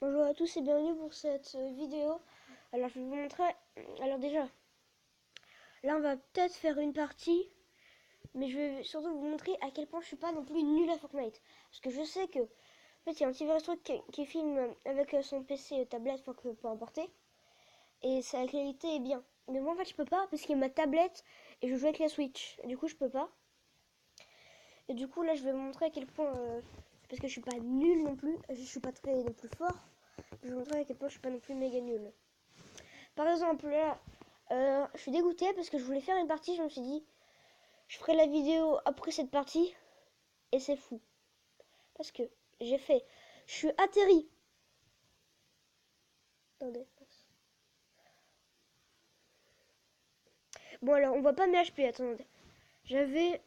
Bonjour à tous et bienvenue pour cette vidéo. Alors je vais vous montrer, alors déjà, là on va peut-être faire une partie, mais je vais surtout vous montrer à quel point je suis pas non plus nulle à Fortnite. Parce que je sais que, en fait, il y a un petit virus truc qui filme avec son PC tablette, faut que peu importer, et la qualité est bien. Mais moi en fait je peux pas parce qu'il y a ma tablette et je joue avec la Switch. Et du coup je peux pas. Et du coup là je vais vous montrer à quel point, parce que je suis pas nulle non plus, je suis pas très non plus fort. Je vais vous montrer à quel point je suis pas non plus méga nulle. Par exemple, là, je suis dégoûtée parce que je voulais faire une partie. Je me suis dit, je ferai la vidéo après cette partie. Et c'est fou. Parce que je suis atterri. Attendez. Bon, alors, on voit pas mes HP. Attendez. J'avais.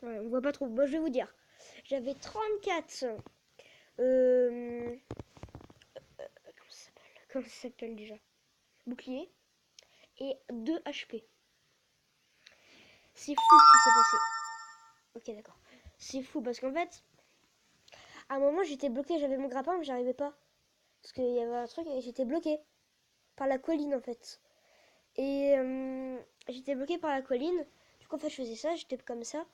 Ouais, on voit pas trop. Bon, je vais vous dire. J'avais 34. Comment ça s'appelle déjà? Bouclier. Et 2 HP. C'est fou ce qui s'est passé. Ok, d'accord. C'est fou parce qu'en fait, à un moment, j'étais bloqué. J'avais mon grappin, mais j'arrivais pas. Parce qu'il y avait un truc et j'étais bloqué par la colline en fait. Et j'étais bloqué par la colline. Du coup, en fait, je faisais ça, j'étais comme ça.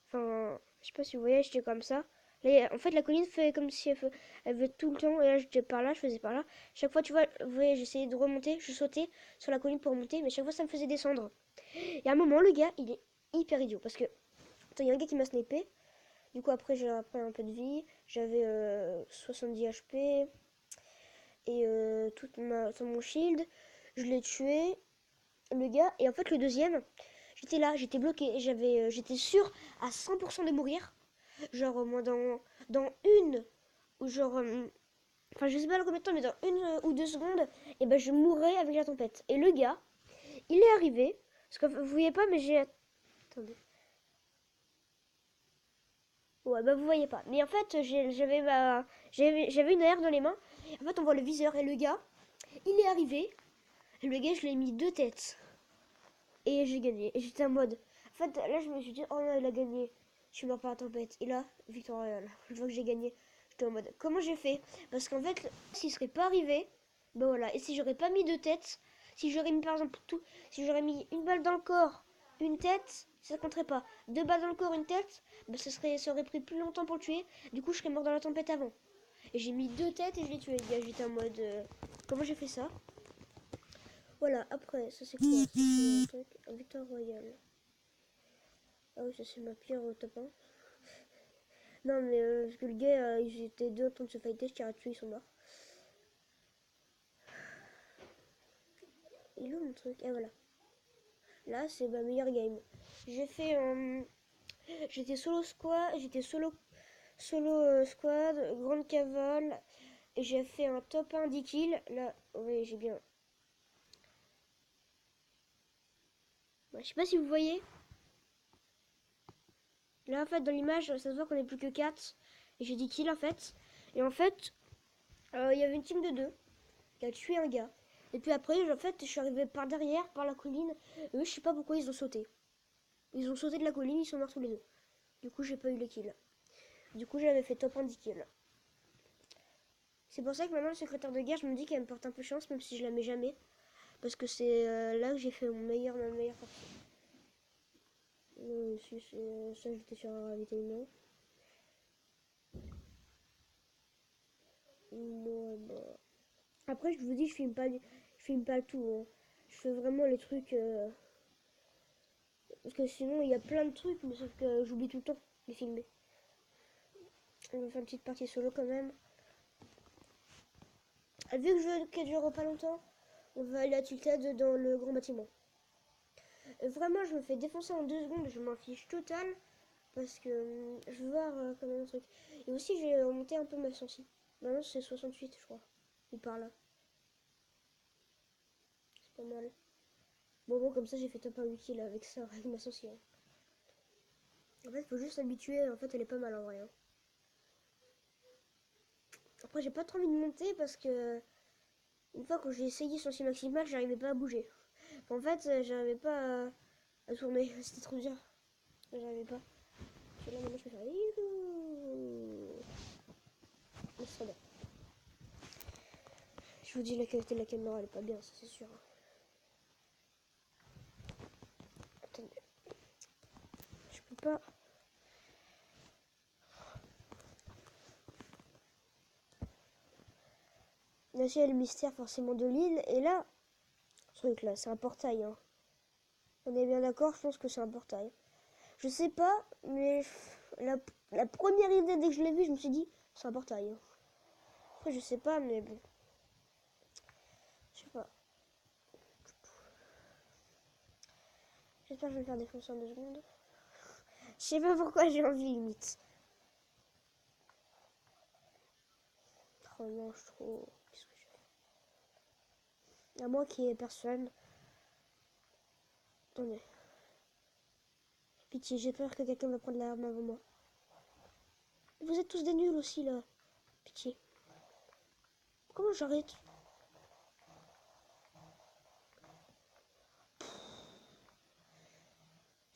Enfin, je sais pas si vous voyez, j'étais comme ça. Là, en fait, la colline fait comme si elle faisait tout le temps. Et là, j'étais par là, je faisais par là. Chaque fois, tu vois, vous voyez, j'essayais de remonter, je sautais sur la colline pour remonter, mais chaque fois, ça me faisait descendre. Et à un moment, le gars, il est hyper idiot. Parce que, attends, il y a un gars qui m'a snipé. Du coup, après, j'ai repris un peu de vie. J'avais 70 HP et tout mon shield. Je l'ai tué, le gars. Et en fait, le deuxième, j'étais là, j'étais bloqué. J'étais sûr à 100% de mourir. Genre, moi, dans une, ou genre, enfin, je sais pas combien de temps, mais dans une ou 2 secondes, et ben, je mourrais avec la tempête. Et le gars, il est arrivé. Parce que vous voyez pas, mais j'ai. Attendez. Ouais, bah, vous voyez pas. Mais en fait, j'avais une AR dans les mains. En fait, on voit le viseur et le gars, il est arrivé. Et le gars, je lui ai mis 2 têtes. Et j'ai gagné. Et j'étais en mode. En fait, là, je me suis dit, oh non, il a gagné. Je suis mort par la tempête. Et là, victoire royale. Je vois que j'ai gagné. J'étais en mode, comment j'ai fait? Parce qu'en fait, s'il serait pas arrivé, ben voilà. Et si j'aurais pas mis 2 têtes, si j'aurais mis par exemple tout, si j'aurais mis une balle dans le corps, une tête, ça compterait pas. 2 balles dans le corps, une tête, ben ça aurait pris plus longtemps pour le tuer. Du coup, je serais mort dans la tempête avant. Et j'ai mis 2 têtes et je l'ai tué, les gars. J'étais en mode, comment j'ai fait ça? Voilà, après, ça c'est quoi? Ça c'est un truc, un victoire royale. Ah oui, ça c'est ma pire top 1. Non, mais parce que le gars, ils étaient deux en train de se fighter, je tire à tuer, ils sont morts. Il est où mon truc? Ah voilà. Là, c'est ma meilleure game. J'ai fait. J'étais solo squad, squad, grande cavale. Et j'ai fait un top 1 10 kills. Là, oui, j'ai bien. Ouais, je sais pas si vous voyez. Là, en fait, dans l'image, ça se voit qu'on est plus que 4. Et j'ai 10 kills en fait. Et en fait, il y avait une team de 2 qui a tué un gars. Et puis après, en fait, je suis arrivé par derrière, par la colline. Et eux, je sais pas pourquoi ils ont sauté. Ils ont sauté de la colline, ils sont morts tous les deux. Du coup, j'ai pas eu les kills. Du coup, j'avais fait top 1 10 kills. C'est pour ça que maintenant, le secrétaire de guerre, je me dis qu'elle me porte un peu chance, même si je la mets jamais. Parce que c'est là que j'ai fait ma meilleure partie. Si, ça, j'étais sur la réalité humaine. Moi, bah. Après, je vous dis, je filme pas le tout. Hein. Je fais vraiment les trucs. Parce que sinon, il y a plein de trucs, mais sauf que j'oublie tout le temps de les filmer. On va faire une petite partie solo quand même. Vu que je veux qu'elle dure pas longtemps, on va aller à Tilted dans le grand bâtiment. Vraiment, je me fais défoncer en 2 secondes, je m'en fiche total. Parce que je veux voir quand même un truc. Et aussi, j'ai remonté un peu ma sensi. Maintenant, c'est 68, je crois. Ou par là. C'est pas mal. Bon, comme ça, j'ai fait top 1 utile avec ça, avec ma sensi. Hein. En fait, faut juste s'habituer. En fait, elle est pas mal en vrai. Hein. Après, j'ai pas trop envie de monter parce que une fois que j'ai essayé sensi maximal, j'arrivais pas à bouger. En fait, j'arrivais pas à tourner. C'était trop dur. J'arrivais pas. Et là, maintenant, je peux faire. Je vous dis, la qualité de la caméra, elle est pas bien, ça c'est sûr. Attendez. Je peux pas... Là, il y a le mystère forcément de l'île. Et là, ce truc là, c'est un portail. Hein. On est bien d'accord, je pense que c'est un portail. Je sais pas, mais la première idée dès que je l'ai vu, je me suis dit, c'est un portail. Hein. Après, je sais pas, mais bon. Je sais pas. J'espère que je vais me faire défoncer en 2 secondes. Je sais pas pourquoi j'ai envie, limite. Oh non, je trouve... Qu'est-ce que je fais? À moi qui est personne. Attendez. Pitié, j'ai peur que quelqu'un va prendre l'arme avant moi. Vous êtes tous des nuls aussi, là. Pitié. Comment j'arrête?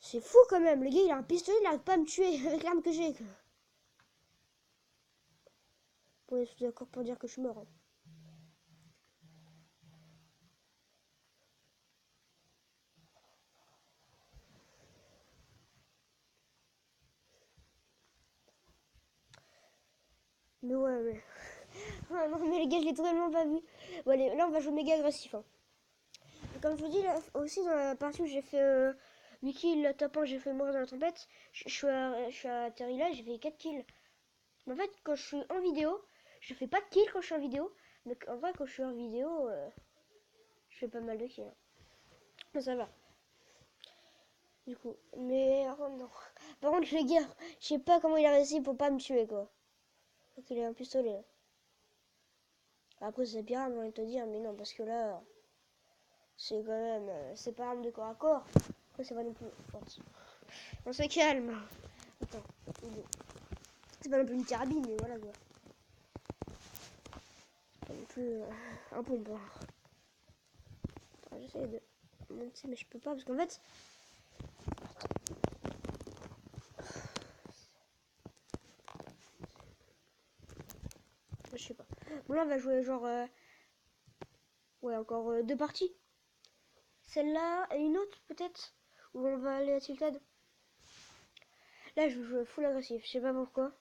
C'est fou quand même. Le gars, il a un pistolet, il n'arrive pas à me tuer avec l'arme que j'ai. On est tous d'accord pour dire que je suis mort. Hein. Mais ouais, mais... Ah non, mais les gars, je l'ai totalement pas vu. Bon, allez, là, on va jouer méga agressif. Hein. Comme je vous dis, là, aussi dans la partie où j'ai fait... Wiki, le top 1, j'ai fait mourir dans la tempête. Je suis atterri là, j'ai fait 4 kills. Mais en fait, quand je suis en vidéo, je fais pas de kills quand je suis en vidéo. Mais en vrai, quand je suis en vidéo, je fais pas mal de kills. Hein. Mais ça va. Du coup, mais oh non. Par contre, le gars, je sais pas comment il a réussi pour pas me tuer, quoi. Donc il a un pistolet. Là. Après, c'est bien, j'ai envie de te dire, mais non, parce que là, c'est quand même, c'est pas arme de corps à corps. Après, c'est pas non plus. On se calme. Attends, c'est pas non plus une carabine, mais voilà quoi. C'est pas non plus un pompe. J'essaie de monter, mais je peux pas parce qu'en fait. Je sais pas. Bon, là, on va jouer genre. Ouais, encore 2 parties. Celle-là et une autre peut-être. Où on va aller à Tilted. Là, je joue full agressif. Je sais pas pourquoi.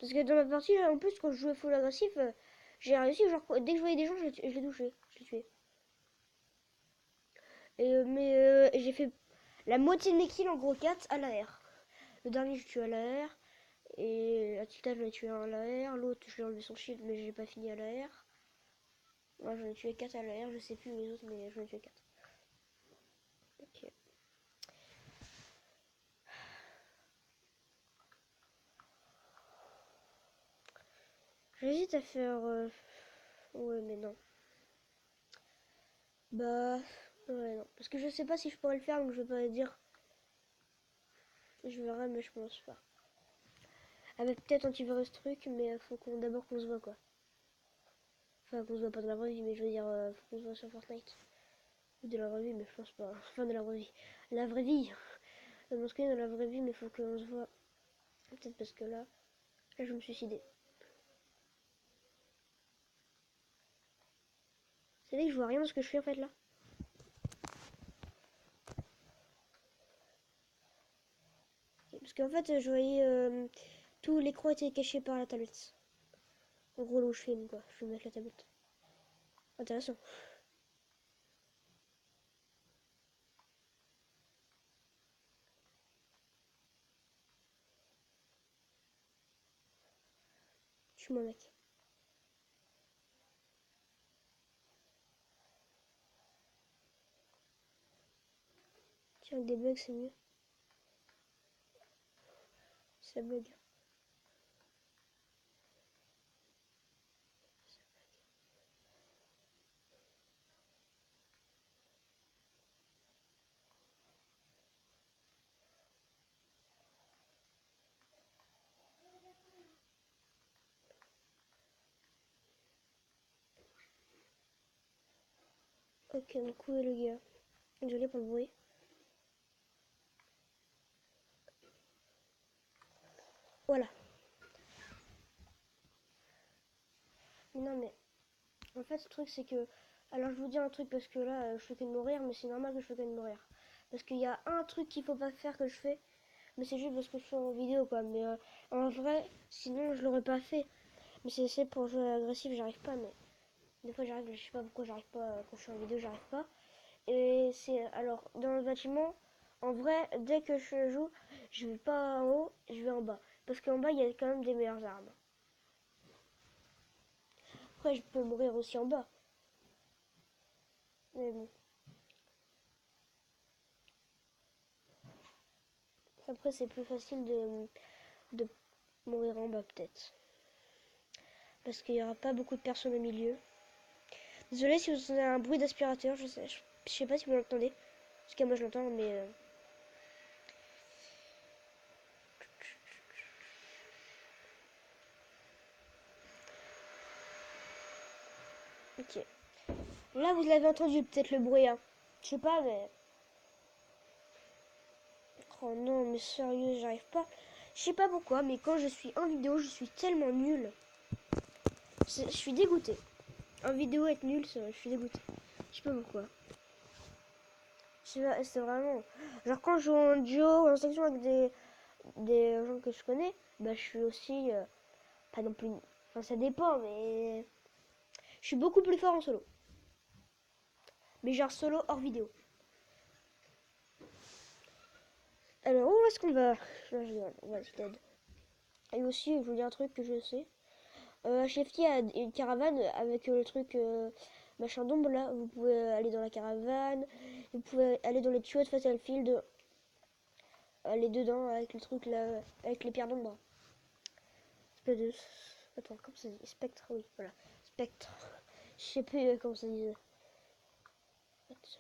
Parce que dans la partie, en plus, quand je jouais full agressif, j'ai réussi. Genre, dès que je voyais des gens, je les touchais. Je les tuais. Mais j'ai fait la moitié de mes kills, en gros 4 à l'AR. Le dernier, je tue à l'AR. Et à Tilted, je l'ai tué un à l'AR. L'autre, je lui ai enlevé son shield, mais j'ai pas fini à l'AR. Moi, j'en ai tué 4 à l'AR. Je sais plus les autres, mais j'en ai tué 4. Ok. J'hésite à faire... Ouais, mais non. Bah... Ouais, non. Parce que je sais pas si je pourrais le faire, donc je vais pas dire. Je verrai, mais je pense pas. Avec peut-être antivirus truc, mais faut d'abord qu'on se voit, quoi. Enfin, qu'on se voit pas dans la vraie vie, mais je veux dire, faut qu'on se voit sur Fortnite. Ou de la vraie vie, mais je pense pas. Enfin, de la vraie vie. La vraie vie. Mon screen dans la vraie vie, mais faut qu'on se voit. Peut-être parce que là, je vais me suicider. C'est vrai que je vois rien de ce que je fais en fait là. Parce qu'en fait, je voyais tout l'écran était caché par la tablette. En gros, là où je filme quoi, je filme avec la tablette. Intéressant. Je suis mon mec. Tiens, avec des bugs, c'est mieux. Ça bug. Ok, donc où est le gars? Désolé pour le bruit. Voilà. Non mais En fait, le truc, c'est que... Alors, je vous dis un truc parce que là, je fais que de mourir, mais c'est normal que je fais que de mourir. Parce qu'il y a un truc qu'il faut pas faire que je fais, mais c'est juste parce que je suis en vidéo, quoi. Mais en vrai, sinon, je l'aurais pas fait. Mais c'est pour jouer agressif, j'arrive pas, mais... Des fois, j'arrive, je sais pas pourquoi j'arrive pas, quand je suis en vidéo, j'arrive pas. Et c'est... Alors, dans le bâtiment, en vrai, dès que je joue, je vais pas en haut, je vais en bas. Parce qu'en bas, il y a quand même des meilleures armes. Après, je peux mourir aussi en bas. Mais bon. Après, c'est plus facile de mourir en bas, peut-être. Parce qu'il n'y aura pas beaucoup de personnes au milieu. Désolé si vous entendez un bruit d'aspirateur, je sais pas si vous l'entendez. Parce que moi, je l'entends, mais... Ok. Là, vous l'avez entendu, peut-être le bruit, hein. Je sais pas, mais... Oh non, mais sérieux, j'arrive pas. Je sais pas pourquoi, mais quand je suis en vidéo, je suis tellement nulle. Je suis dégoûtée. En vidéo, être nul, je suis dégoûtée. Je sais pas pourquoi. Je sais pas, c'est vraiment... Genre quand je joue en duo, en section avec des gens que je connais, bah je suis aussi... pas non plus... Enfin, ça dépend, mais... Je suis beaucoup plus fort en solo. Mais genre solo hors vidéo. Alors, où est-ce qu'on va? Non, je rigole, on va essayer d'aide. Et aussi, je vous dis un truc que je sais. HFT a une caravane avec le truc machin d'ombre là. Vous pouvez aller dans la caravane. Vous pouvez aller dans les tuyaux de Fatalfield. Aller dedans avec le truc là. Avec les pierres d'ombre. Espèce de... Attends, comment ça dit? Spectre, oui, voilà. Spectre. Je sais plus comment ça disait.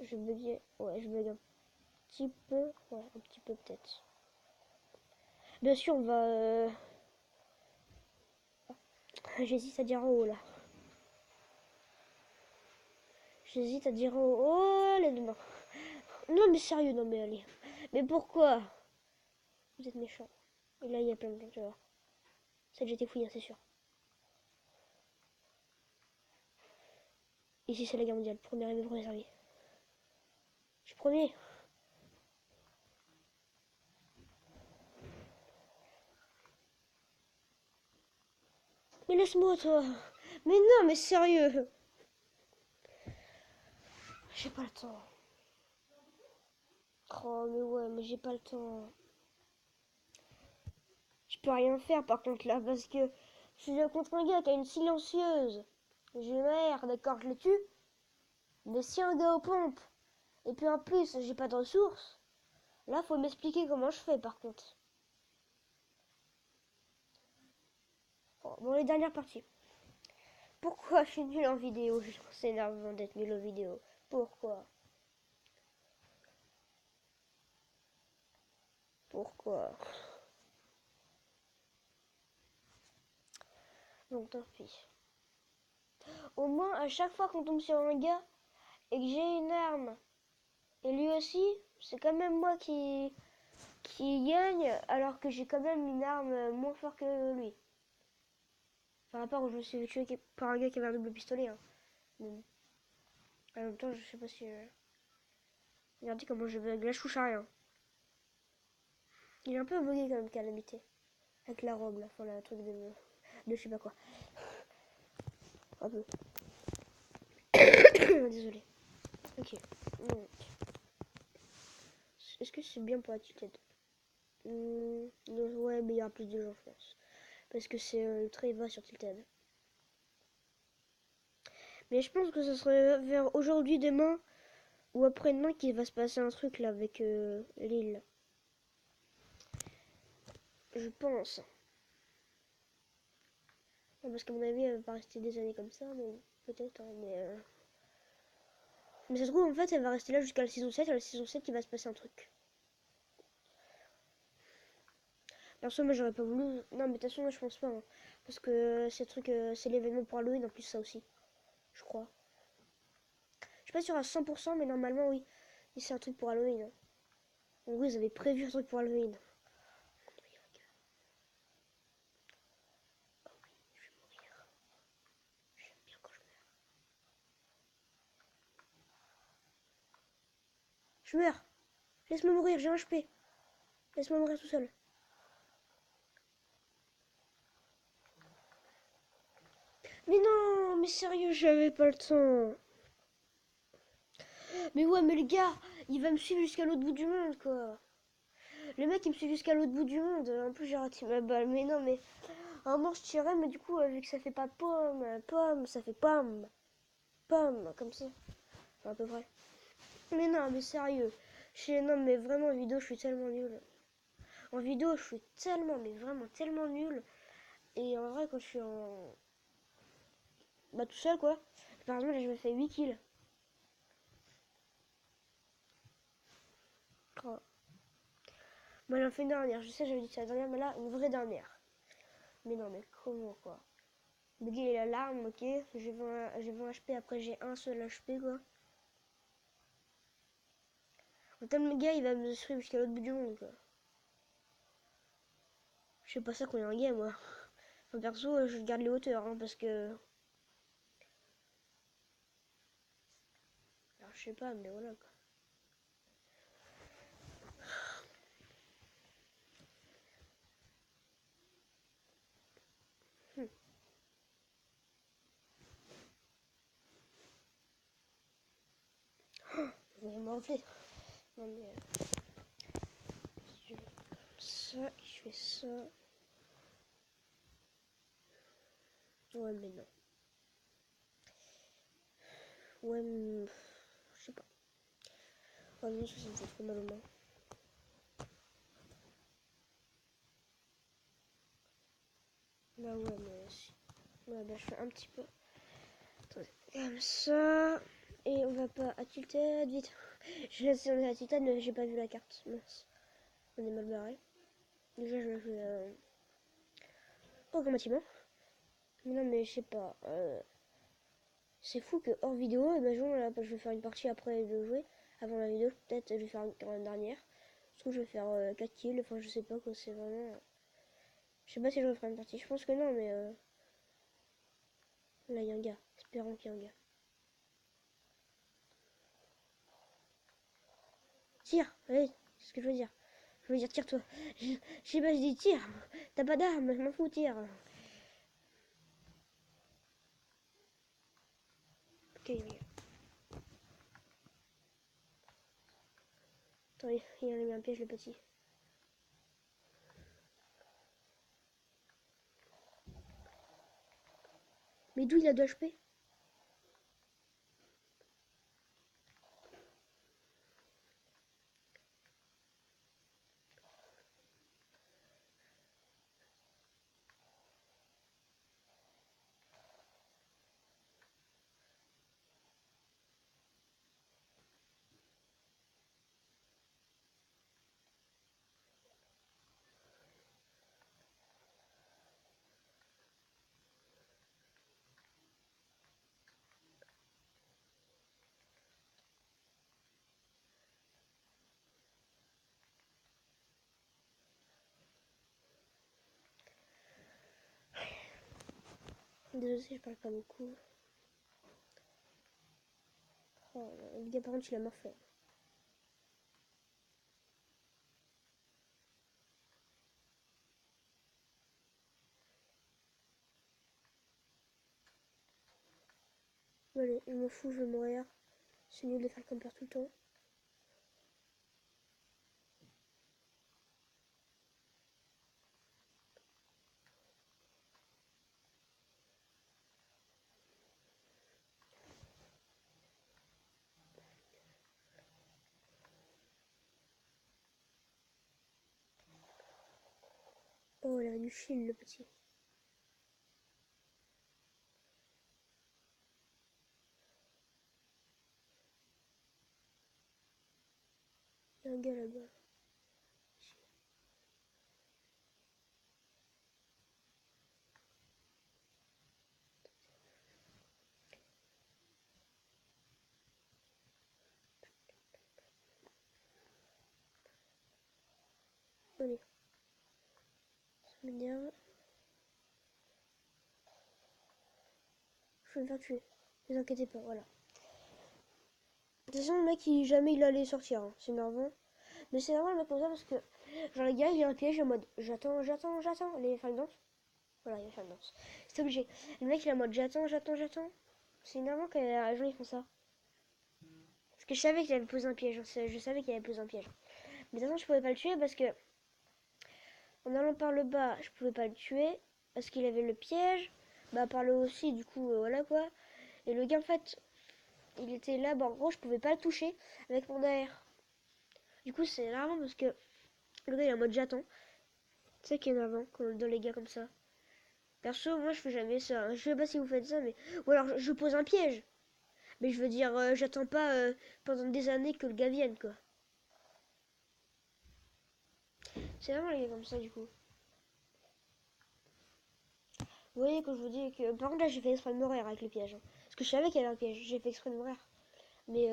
Je buguais. Ouais, je bug un petit peu. Ouais, un petit peu peut-être. Bien sûr, on va... J'hésite à dire en haut là. J'hésite à dire en haut. Oh, les deux mains. Non, mais sérieux, non, mais allez. Mais pourquoi? Vous êtes méchant. Et là, il y a plein de gens, tu vois. Ça, j'ai été fouillé, c'est sûr. Ici, c'est la guerre mondiale. Premier arrivé, premier servi. Je suis premier. Mais laisse-moi, toi. Mais non, mais sérieux. J'ai pas le temps. Oh, mais ouais, mais j'ai pas le temps. Je peux rien faire, par contre, là, parce que je suis contre un gars qui a une silencieuse. J'ai merde, d'accord, je le tue. Mais si un gars aux pompes, et puis en plus, j'ai pas de ressources, là, faut m'expliquer comment je fais, par contre. Bon, les dernières parties. Pourquoi je suis nul en vidéo? C'est énervant d'être nul en vidéo. Pourquoi? Pourquoi? Donc tant pis. Au moins, à chaque fois qu'on tombe sur un gars et que j'ai une arme, et lui aussi, c'est quand même moi qui gagne, alors que j'ai quand même une arme moins forte que lui. Enfin, à part où je me suis fait tuer par un gars qui avait un double pistolet. Hein. Mais bon. En même temps, je sais pas si... Regardez comment je vais avec la chouche à rien. Il est un peu bugué quand même, Calamité. Avec la robe, là. Enfin, le truc de je sais pas quoi. Un peu. Désolé. Ok. Donc. Est-ce que c'est bien pour la Tilted? Ouais, mais il y aura plus de gens, je pense. Parce que c'est très bas sur Tilted. Mais je pense que ce serait vers aujourd'hui, demain ou après-demain qu'il va se passer un truc là avec l'île. Je pense. Non, parce qu'à mon avis, elle va pas rester des années comme ça, mais peut-être, hein, mais ça se trouve, en fait, elle va rester là jusqu'à la saison 7, et à la saison 7, il va se passer un truc. Perso, moi, j'aurais pas voulu... Non, mais de toute façon, moi, je pense pas, hein, parce que ces trucs, c'est l'événement pour Halloween, en plus, ça aussi. Je crois. Je suis pas sûre à 100%, mais normalement, oui. Et c'est un truc pour Halloween. Hein. En gros, ils avaient prévu un truc pour Halloween. Oh oui, je vais mourir. J'aime bien quand je meurs. Je meurs. Laisse-moi mourir, j'ai un HP. Laisse-moi mourir tout seul. Mais non, mais sérieux, j'avais pas le temps. Mais ouais, mais le gars, il va me suivre jusqu'à l'autre bout du monde, quoi. Le mec, il me suit jusqu'à l'autre bout du monde. En plus, j'ai raté ma balle. Mais non, mais à un moment, je tirais, mais du coup, vu que ça fait pas pomme, pomme, ça fait pomme, pomme, comme ça. Enfin, à peu près. Mais non, mais sérieux. Non, mais vraiment, en vidéo, je suis tellement nul. En vidéo, je suis tellement, mais vraiment tellement nul. Et en vrai, quand je suis en. Bah, tout seul, quoi. Par exemple, là, je me fais 8 kills. Oh. Moi, j'en fais une dernière. Je sais, j'avais dit que c'est la dernière, mais là, une vraie dernière. Mais non, mais comment, quoi. Le gars, il a l'arme, ok. J'ai 20 HP, après, j'ai un seul HP, quoi. En termes de gars, il va me suivre jusqu'à l'autre bout du monde, quoi. Je sais pas ça qu'on est en game, moi. Enfin, perso, je garde les hauteurs, hein, parce que. Alors, je sais pas, mais voilà, quoi. Je vais me refler. Non, mais. Je fais ça, je fais ça. Ouais, mais non. Ouais, mais. Je sais pas. Oh non, ça me fait trop mal aux mains. Bah ouais, mais. Ouais, bah je fais un petit peu. Attendez. Comme ça. Et on va pas à tilted, vite. Je laisse on est à tilted, mais j'ai pas vu la carte. Mince. On est mal barré. Déjà, je le fais. Aucun bâtiment. Mais non, mais je sais pas. C'est fou que hors vidéo, imaginons là, je vais faire une partie après de jouer. Avant la vidéo, peut-être je vais faire une dernière. Je trouve que je vais faire 4 kills. Enfin, je sais pas quoi, c'est vraiment. Je sais pas si je referai une partie. Je pense que non, mais là, il y a un gars. Espérons qu'il y a un gars. Tire, allez, c'est ce que je veux dire. Je veux dire, tire-toi. Je sais pas, je dis tire. T'as pas d'arme, je m'en fous, tire. Ok, il y a un gars. Attends, il a mis un piège, le petit. Mais d'où il a 2 HP? Désolé si je parle pas beaucoup. Oh, le gars, par contre, il a morflé. Allez, je m'en fous, je vais mourir. C'est nul de faire le camper tout le temps. Oh, il a du shield, le petit. Il y a un gars là-bas. Allez, ça m'énerve. Je vais me faire tuer. Ne vous inquiétez pas, voilà. toute façon, le mec, jamais il allait sortir, hein. C'est énervant. Mais c'est énervant le mec comme ça parce que, genre, le gars, il a un piège en mode j'attends. Les Final Dance. Voilà, il y a Final Dance. C'est obligé. Le mec, il est en mode j'attends. C'est énervant quand les gens ils font ça. Parce que je savais qu'il avait posé un piège. Je savais qu'il avait posé un piège. Mais de toute façon, je pouvais pas le tuer parce que, en allant par le bas, je pouvais pas le tuer parce qu'il avait le piège. Bah, par le haut aussi, du coup, voilà quoi. Et le gars, en fait, il était là, bah, en gros, je pouvais pas le toucher avec mon AR. Du coup, c'est énervant parce que le gars, il est en mode j'attends. C'est ça qui est énervant dans les gars comme ça. Perso, moi, je fais jamais ça, hein. Je sais pas si vous faites ça, mais. Ou alors, je pose un piège. Mais je veux dire, j'attends pas pendant des années que le gars vienne, quoi. C'est vraiment les gars comme ça, du coup. Vous voyez, quand je vous dis que. Par contre, là, j'ai fait exprès de mourir avec le piège, hein. Parce que je savais qu'il y avait un piège. J'ai fait exprès de mourir. Mais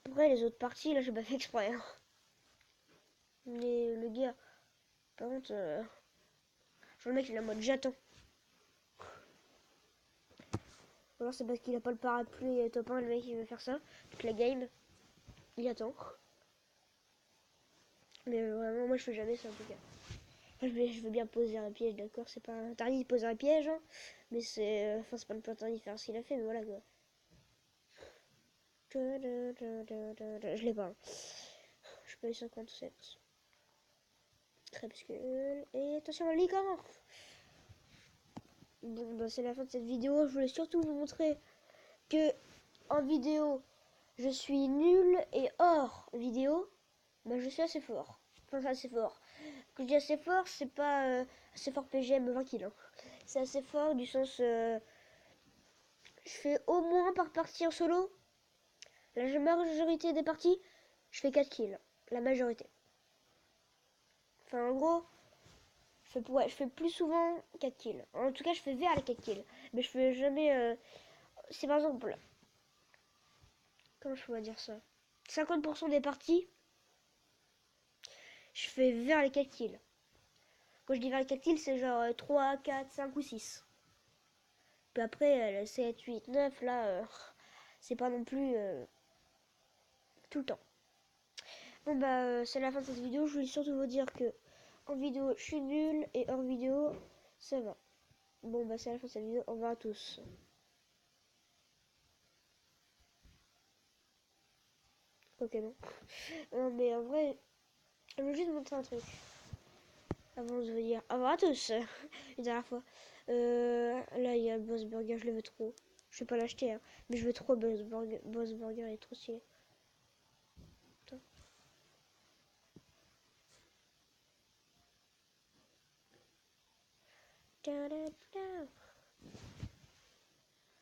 après, les autres parties, là, j'ai pas fait exprès, hein. Mais le gars, par contre, genre le mec, il est en mode j'attends. Ou alors, c'est parce qu'il a pas le parapluie top 1, le mec, il veut faire ça. Toute la game, il attend. Mais vraiment, moi, je fais jamais ça, en tout cas. Enfin, je veux bien poser un piège, d'accord. C'est pas interdit de poser un piège, hein. Mais c'est. Enfin, c'est pas le plus interdit de faire ce qu'il a fait, mais voilà, quoi. Je l'ai pas, hein. Je peux 57. Crépuscule. Et attention, le licorne. Bon, bah, c'est la fin de cette vidéo. Je voulais surtout vous montrer que en vidéo, je suis nul et hors vidéo, bah, je suis assez fort. Enfin, assez fort. Quand je dis assez fort, c'est pas assez fort PGM 20 kills, hein. C'est assez fort du sens. Je fais au moins par partie en solo. La majorité des parties, je fais 4 kills. La majorité. Enfin, en gros, je fais plus souvent 4 kills. En tout cas, je fais vers les 4 kills. Mais je fais jamais. C'est par exemple. Comment je pourrais dire ça? 50% des parties, je fais vers les 4 kills. Quand je dis vers les 4 kills, c'est genre 3, 4, 5 ou 6. Puis après, le 7, 8, 9, là, c'est pas non plus tout le temps. Bon bah, c'est la fin de cette vidéo. Je voulais surtout vous dire que en vidéo, je suis nul et hors vidéo, ça va. Bon bah, c'est la fin de cette vidéo. Au revoir à tous. Ok, non. Non, mais en vrai, je veux juste vous montrer un truc avant de vous dire au revoir à tous. Une dernière fois. Là, il y a le Boss Burger, je le veux trop. Je vais pas l'acheter, hein, mais je veux trop Boss Burger. Boss Burger, il est trop stylé. Attends.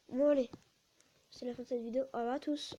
Bon, allez, c'est la fin de cette vidéo. Au revoir à tous.